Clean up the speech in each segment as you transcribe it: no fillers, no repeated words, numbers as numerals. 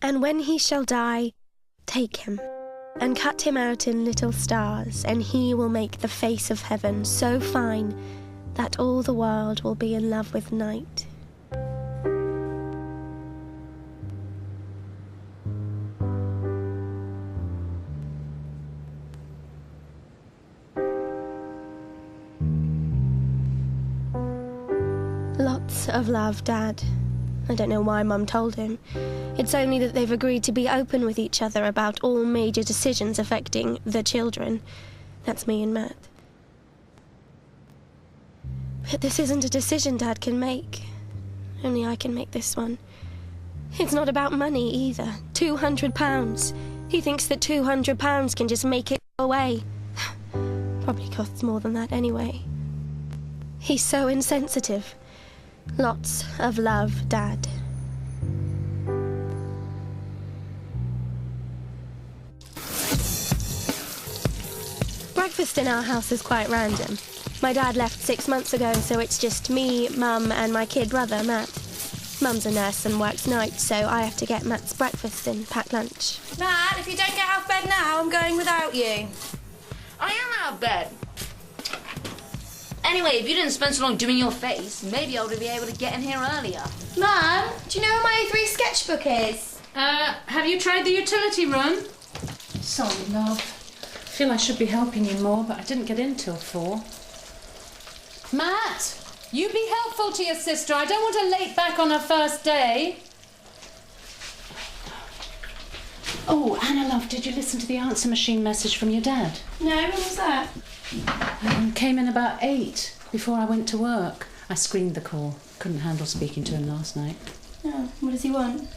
And when he shall die, take him, and cut him out in little stars, and he will make the face of heaven so fine that all the world will be in love with night. Lots of love, Dad. I don't know why Mum told him. It's only that they've agreed to be open with each other about all major decisions affecting the children. That's me and Matt. But this isn't a decision Dad can make. Only I can make this one. It's not about money either. £200. He thinks that £200 can just make it go away. Probably costs more than that anyway. He's so insensitive. Lots of love, Dad. Breakfast in our house is quite random. My dad left 6 months ago, so it's just me, Mum, and my kid brother, Matt. Mum's a nurse and works nights, so I have to get Matt's breakfast and pack lunch. Matt, if you don't get out of bed now, I'm going without you. I am out of bed. Anyway, if you didn't spend so long doing your face, maybe I would be able to get in here earlier. Mum, do you know where my A3 sketchbook is? Have you tried the utility room? Sorry, love. I feel I should be helping you more, but I didn't get in till 4. Matt, you be helpful to your sister. I don't want her late back on her first day. Oh, Anna, love, did you listen to the answer machine message from your dad? No, what was that? Came in about 8 before I went to work. I screened the call. Couldn't handle speaking to him last night. Oh, what does he want?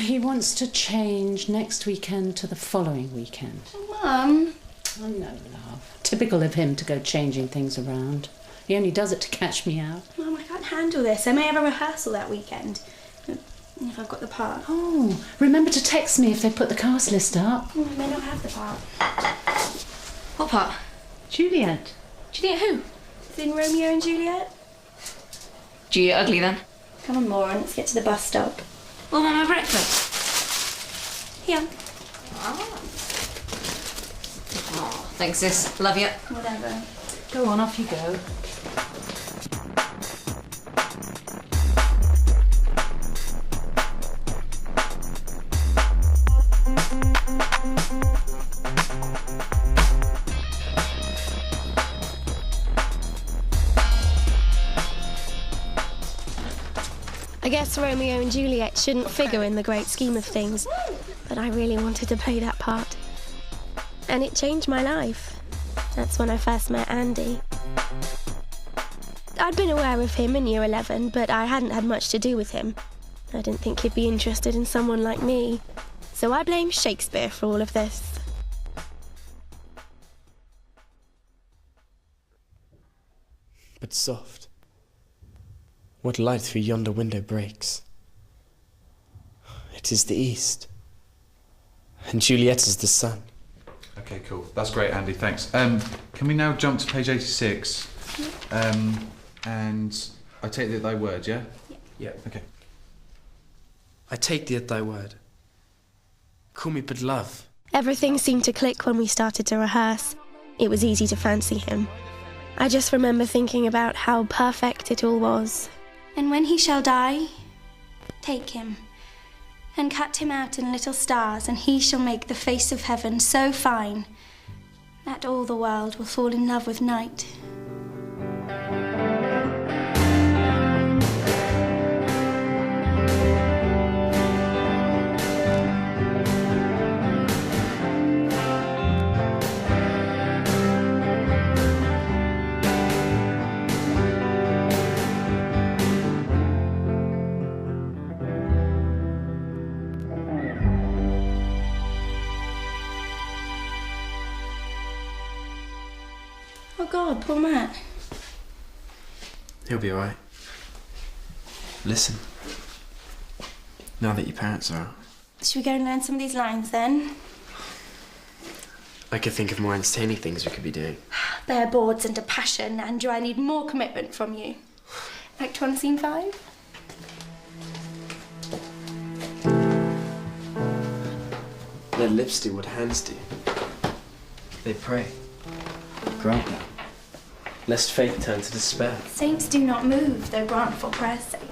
He wants to change next weekend to the following weekend. Mum. I know, love. Typical of him to go changing things around. He only does it to catch me out. Mum, I can't handle this. I may have a rehearsal that weekend. If I've got the part. Oh, remember to text me if they put the cast list up. Oh, I may not have the part. What part? Juliet. Juliet who? Is it in Romeo and Juliet? Juliet ugly then? Come on, Moran, let's get to the bus stop. What about my breakfast? Here. Oh, thanks, sis. Love you. Whatever. Go on, off you go. I guess Romeo and Juliet shouldn't figure in the great scheme of things, but I really wanted to play that part. And it changed my life. That's when I first met Andy. I'd been aware of him in Year 11, but I hadn't had much to do with him. I didn't think he'd be interested in someone like me. So I blame Shakespeare for all of this. But soft. What light through yonder window breaks? It is the east, and Juliet is the sun. Okay, cool. That's great, Andy. Thanks. Can we now jump to page 86? And I take thee at thy word, yeah? Yeah. Okay. I take thee at thy word. Call me but love. Everything seemed to click when we started to rehearse. It was easy to fancy him. I just remember thinking about how perfect it all was. And when he shall die, take him, and cut him out in little stars, and he shall make the face of heaven so fine that all the world will fall in love with night. Oh God, poor Matt. He'll be alright. Listen. Now that your parents are out, Should we go and learn some of these lines then? I could think of more entertaining things we could be doing. Bare boards and a passion, Andrew. I need more commitment from you. Act 1, Scene 5. Their lips do what hands do. They pray. Grant them. Lest faith turn to despair. Saints do not move, though grant for prayer's sake.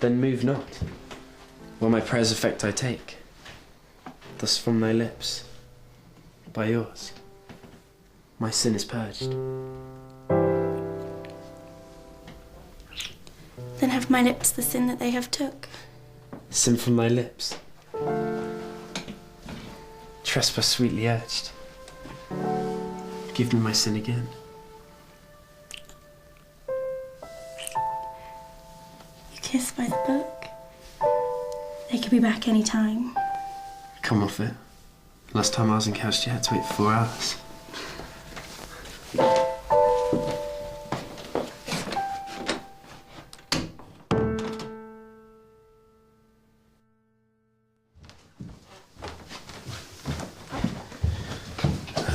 Then move not. While my prayer's effect I take. Thus from thy lips, by yours, my sin is purged. Then have my lips the sin that they have took. Sin from thy lips. Trespass sweetly urged. Give me my sin again. You kiss by the book. They could be back any time. Come off it. Last time I was in couch, you had to wait 4 hours.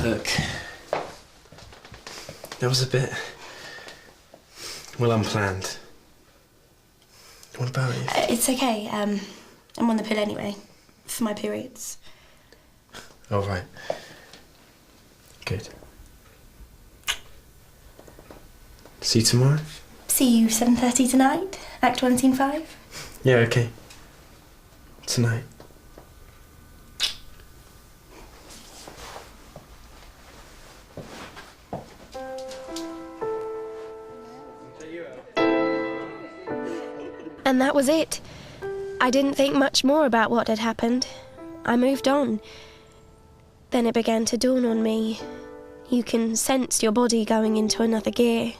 Look, there was a bit, well, unplanned. What about you? It's okay. I'm on the pill anyway, for my periods. Oh, right. Good. See you tomorrow? See you 7:30 tonight, Act 1, Scene 5. Yeah, okay. Tonight. And that was it. I didn't think much more about what had happened. I moved on. Then it began to dawn on me. You can sense your body going into another gear.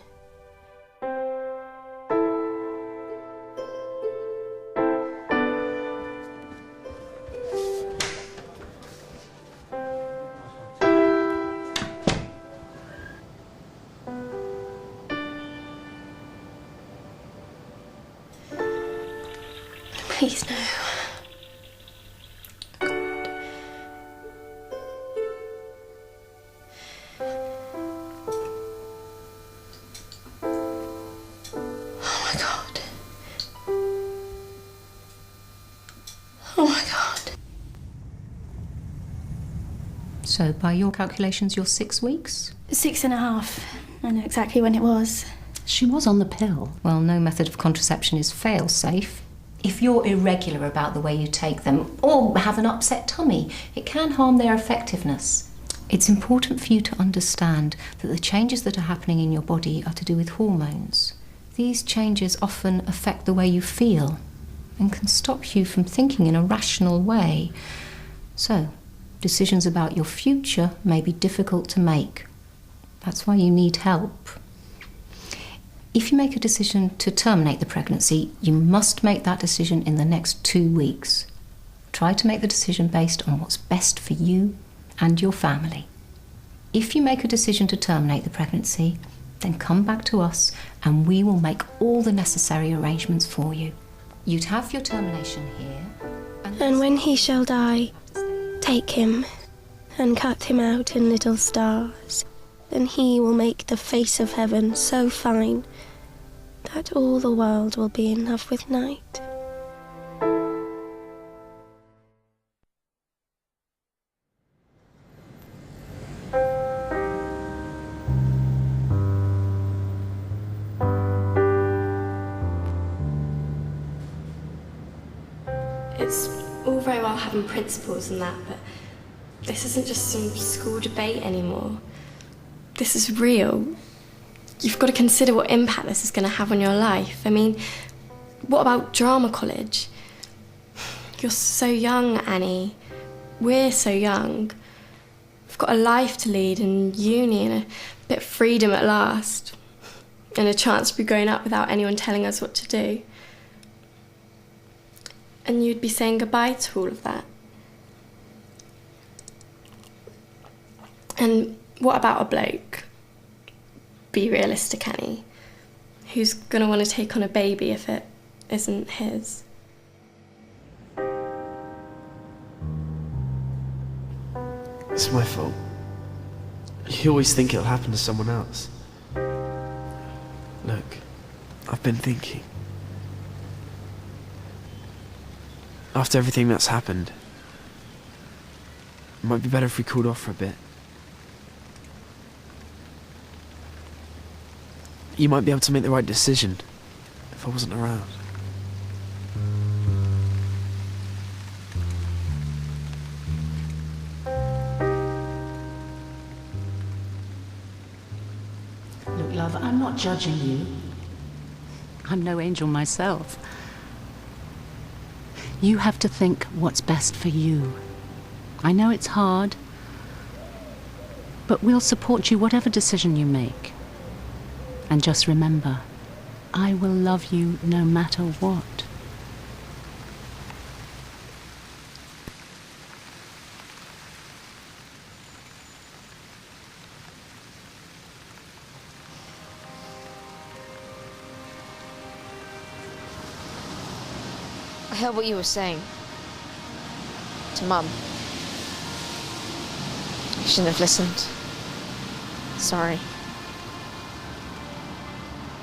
Please no. Oh my God. Oh my God. So, by your calculations, you're 6 weeks? 6.5. I know exactly when it was. She was on the pill. Well, no method of contraception is fail-safe. If you're irregular about the way you take them, or have an upset tummy, it can harm their effectiveness. It's important for you to understand that the changes that are happening in your body are to do with hormones. These changes often affect the way you feel and can stop you from thinking in a rational way. So, decisions about your future may be difficult to make. That's why you need help. If you make a decision to terminate the pregnancy, you must make that decision in the next 2 weeks. Try to make the decision based on what's best for you and your family. If you make a decision to terminate the pregnancy, then come back to us and we will make all the necessary arrangements for you. You'd have your termination here. And when he shall die, take him and cut him out in little stars. Then he will make the face of heaven so fine that all the world will be in love with night. It's all very well having principles and that, but this isn't just some school debate anymore. This is real. You've got to consider what impact this is going to have on your life. I mean, what about drama college? You're so young, Annie. We're so young. We've got a life to lead in uni and a bit of freedom at last. And a chance to be growing up without anyone telling us what to do. And you'd be saying goodbye to all of that. And what about a bloke? Be realistic, Annie. Who's going to want to take on a baby if it isn't his? It's my fault. You always think it'll happen to someone else. Look, I've been thinking. After everything that's happened, might be better if we cooled off for a bit. You might be able to make the right decision if I wasn't around. Look, love, I'm not judging you. I'm no angel myself. You have to think what's best for you. I know it's hard, but we'll support you whatever decision you make. And just remember, I will love you no matter what. I heard what you were saying. To Mum. I shouldn't have listened. Sorry.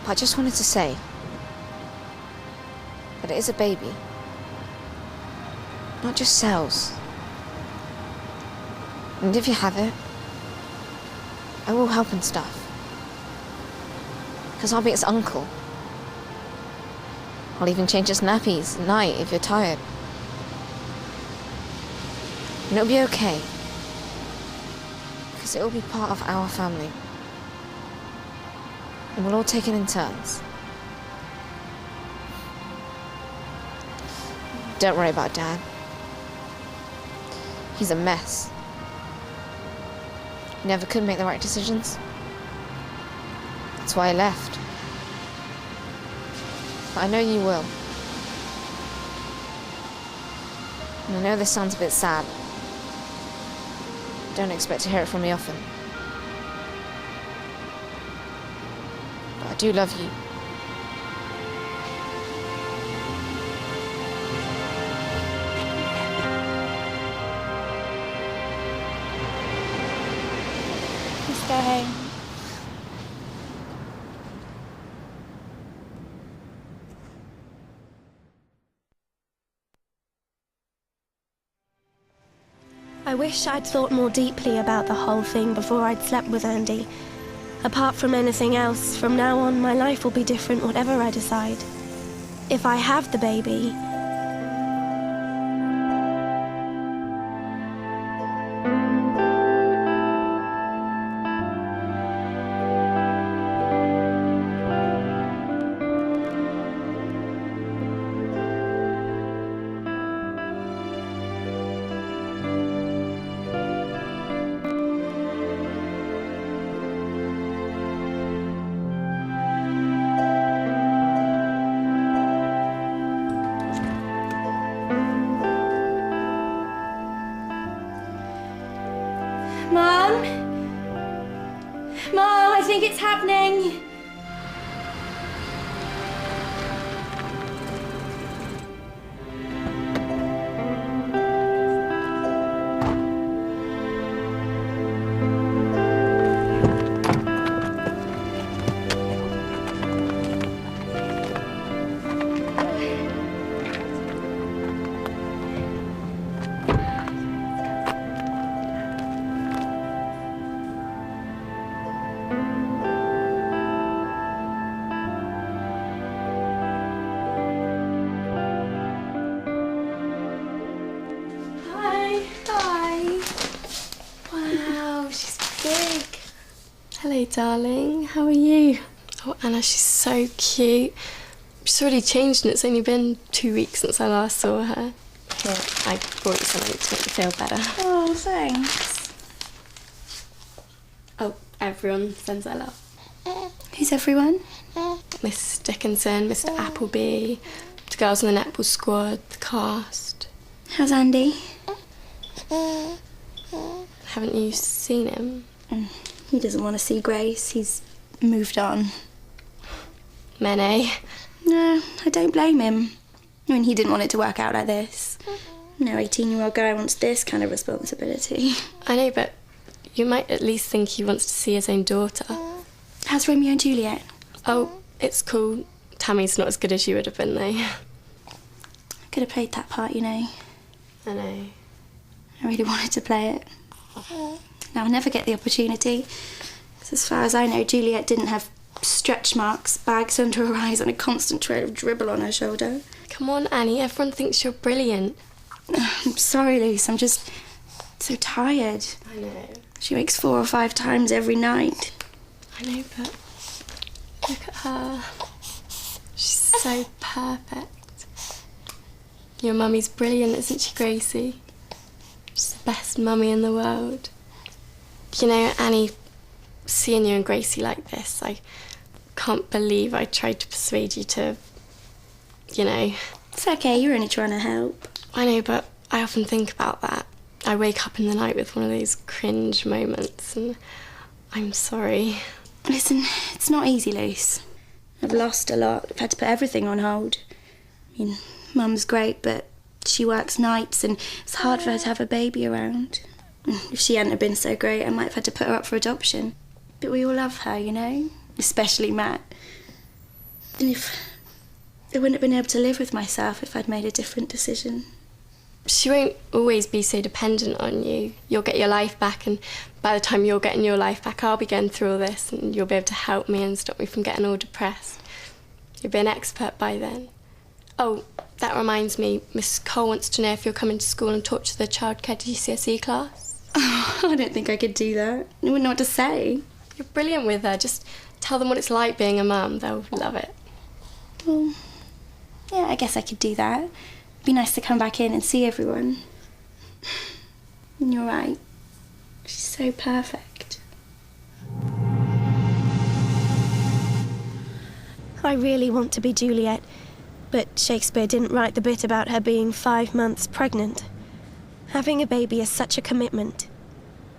But I just wanted to say that it is a baby. Not just cells. And if you have it, I will help and stuff. Because I'll be its uncle. I'll even change its nappies at night if you're tired. And it'll be okay. Because it'll be part of our family. And we'll all take it in turns. Don't worry about Dad. He's a mess. He never could make the right decisions. That's why I left. But I know you will. And I know this sounds a bit sad. Don't expect to hear it from me often. But I do love you. Let's go home. I wish I'd thought more deeply about the whole thing before I'd slept with Andy. Apart from anything else, from now on my life will be different whatever I decide. If I have the baby, Mum? Mum, I think it's happening. Hello, darling. How are you? Oh, Anna, she's so cute. She's already changed and it's only been 2 weeks since I last saw her. Here, I brought you something to make you feel better. Oh, thanks. Oh, everyone sends their love. Who's everyone? Miss Dickinson, Mr. Appleby, the girls in the netball squad, the cast. How's Andy? Haven't you seen him? He doesn't want to see Grace. He's moved on. Mene. No, I don't blame him. I mean, he didn't want it to work out like this. No 18-year-old guy wants this kind of responsibility. I know, but you might at least think he wants to see his own daughter. How's Romeo and Juliet? Oh, it's cool. Tammy's not as good as you would have been, though. I could have played that part, you know. I know. I really wanted to play it. Now I'll never get the opportunity, because as far as I know, Juliet didn't have stretch marks, bags under her eyes and a constant trail of dribble on her shoulder. Come on, Annie, everyone thinks you're brilliant. I'm sorry, Luce, I'm just so tired. I know. She wakes 4 or 5 times every night. I know, but look at her. She's so perfect. Your mummy's brilliant, isn't she, Gracie? She's the best mummy in the world. You know, Annie, seeing you and Gracie like this, I can't believe I tried to persuade you to, you know... It's okay, you're only trying to help. I know, but I often think about that. I wake up in the night with one of those cringe moments, and I'm sorry. Listen, it's not easy, Luce. I've lost a lot. I've had to put everything on hold. I mean, Mum's great, but she works nights, and it's hard for her to have a baby around. If she hadn't have been so great, I might have had to put her up for adoption. But we all love her, you know? Especially Matt. And I wouldn't have been able to live with myself if I'd made a different decision. She won't always be so dependent on you. You'll get your life back, and by the time you're getting your life back, I'll be going through all this, and you'll be able to help me and stop me from getting all depressed. You'll be an expert by then. Oh, that reminds me, Miss Cole wants to know if you're coming to school and talk to the childcare GCSE class. Oh, I don't think I could do that. I wouldn't know what to say. You're brilliant with her. Just tell them what it's like being a mum. They'll love it. Well, yeah, I guess I could do that. It'd be nice to come back in and see everyone. And you're right. She's so perfect. I really want to be Juliet, but Shakespeare didn't write the bit about her being 5 months pregnant. Having a baby is such a commitment.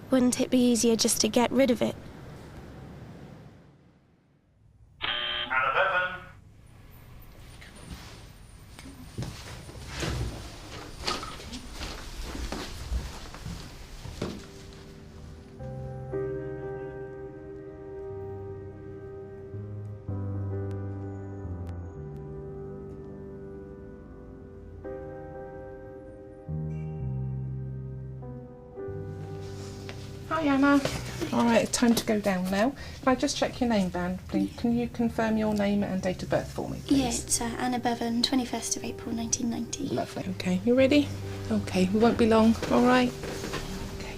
Wouldn't it be easier just to get rid of it? Anna Bevan. Hi Anna. All right, time to go down now. If I just check your name, Van, please, can you confirm your name and date of birth for me, please? Yeah, it's Anna Bevan, 21st of April 1990. Lovely. Okay, you ready? Okay, we won't be long, all right? Okay.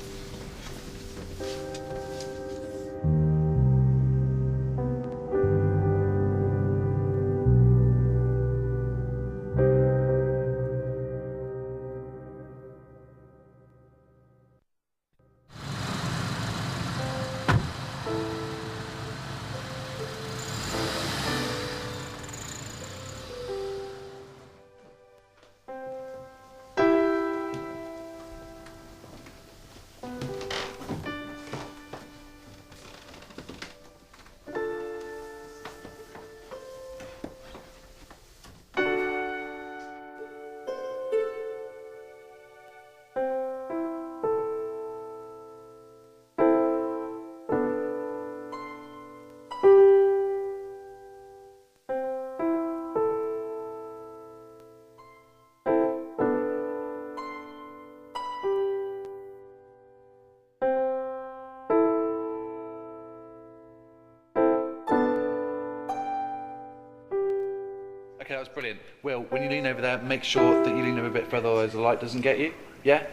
Okay, that was brilliant. Will, when you lean over there, make sure that you lean over a bit further, otherwise the light doesn't get you. Yeah?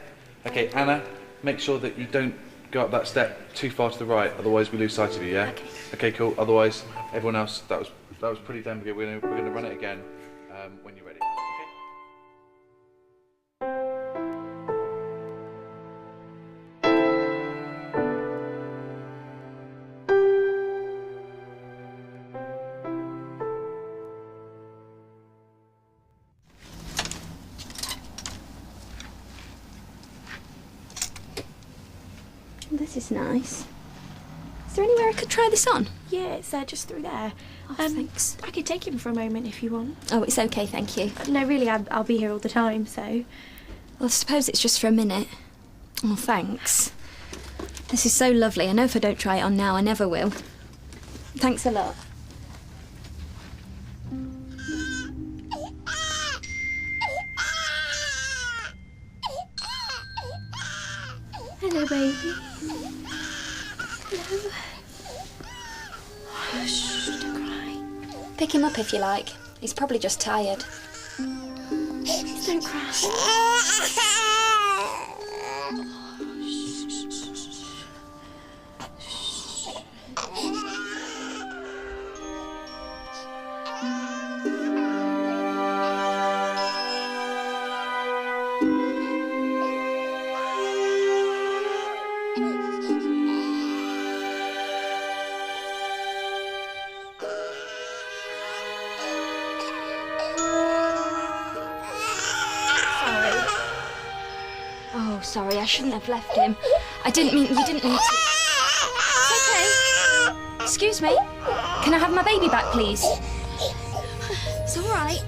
Okay, Anna, make sure that you don't go up that step too far to the right, otherwise we lose sight of you, yeah? Okay, cool. Otherwise, everyone else, that was pretty damn good. We're gonna run it again when you're ready. Okay? This is nice. Is there anywhere I could try this on? Yeah, it's just through there. Oh, thanks. I could take him for a moment if you want. Oh, it's okay, thank you. No, really, I'll be here all the time, so... Well, I suppose it's just for a minute. Oh, thanks. This is so lovely. I know if I don't try it on now, I never will. Thanks a lot. Hello, baby. Hello. Shh, don't cry. Pick him up if you like. He's probably just tired. Please don't cry. Oh, sorry, I shouldn't have left him. You didn't mean to. It's okay. Excuse me. Can I have my baby back, please? It's all right.